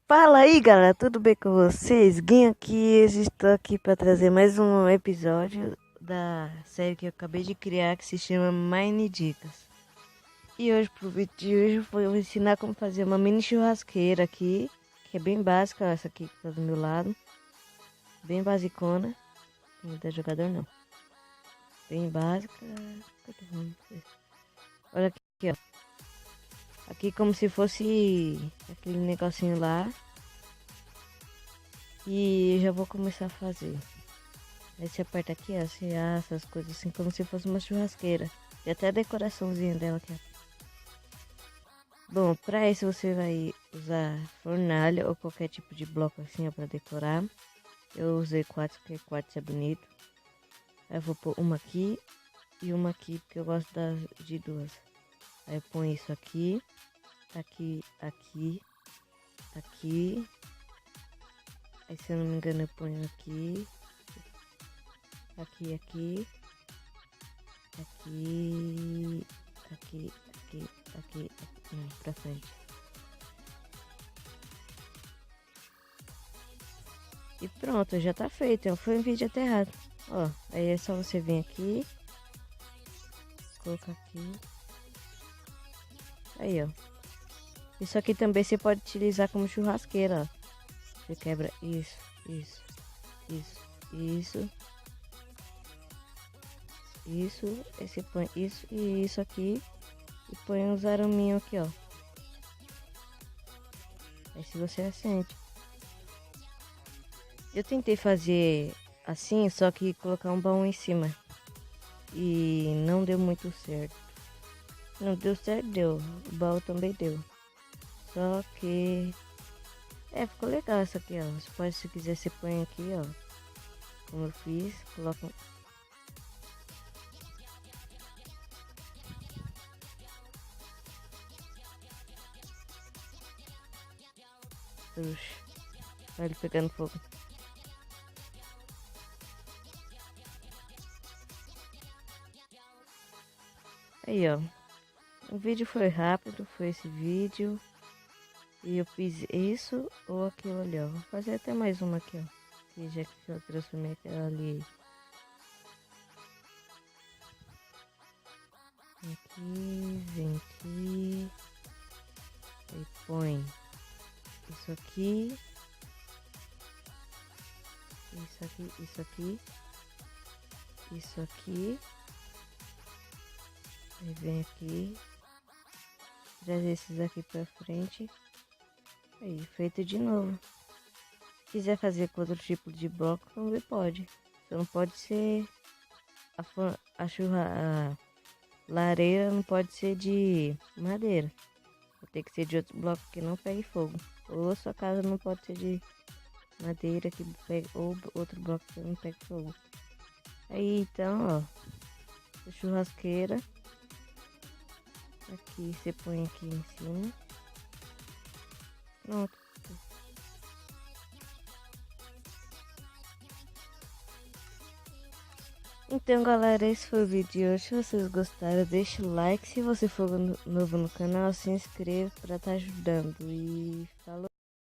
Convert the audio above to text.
Fala aí, galera, tudo bem com vocês? Guinho aqui, eu estou aqui para trazer mais um episódio da série que eu acabei de criar que se chama Mine Dicas. E hoje, pro vídeo de hoje, eu vou ensinar como fazer uma mini churrasqueira aqui, que é bem básica, essa aqui que tá do meu lado, bem basicona, não dá jogador não, bem básica. Olha aqui, ó, aqui como se fosse aquele negocinho lá. E já vou começar a fazer. Aí você aperta aqui, ó, você assa as coisas assim como se fosse uma churrasqueira. E até a decoraçãozinha dela aqui, ó. Bom, pra isso você vai usar fornalha ou qualquer tipo de bloco assim, ó, pra decorar. Eu usei quartzo, porque quartzo é bonito. Aí eu vou pôr uma aqui e uma aqui, porque eu gosto de duas. Aí eu ponho isso aqui, aqui, aqui, aqui. Aí se eu não me engano eu ponho aqui, aqui, aqui. Aqui, aqui, não, pra frente. E pronto, já tá feito. Foi um vídeo até errado. Ó, aí é só você vir aqui, colocar aqui. Aí, ó. Isso aqui também você pode utilizar como churrasqueira, ó. Você quebra isso, isso, isso, isso. Isso, aí você põe isso e isso aqui. E põe uns araminhos aqui, ó. Aí se você acende. Eu tentei fazer assim, só que colocar um baú em cima. E não deu muito certo. Não deu certo, deu. O baú também deu. Só que... ficou legal essa aqui, ó. Você pode, se quiser, você põe aqui, ó. Como eu fiz. Coloca... Puxa. Olha ele pegando fogo. Aí, ó. O vídeo foi rápido, foi esse vídeo. E eu fiz isso ou aquilo ali, ó. Vou fazer até mais uma aqui, ó. Que já que eu transformei aquela ali. Aqui, vem aqui. Aí põe isso aqui. Isso aqui, isso aqui. Isso aqui. Aí vem aqui. Trazer esses aqui pra frente. Aí, feito de novo. Se quiser fazer com outro tipo de bloco, também pode. Só não pode ser a lareira não pode ser de madeira. Tem que ser de outro bloco que não pegue fogo. Ou a sua casa não pode ser de madeira que pegue, ou outro bloco que não pegue fogo. Aí então, ó, a churrasqueira. Aqui você põe aqui em cima. Pronto. Então, galera, esse foi o vídeo de hoje. Se vocês gostaram, deixa o like. Se você for novo no canal, se inscreva para estar ajudando. E falou!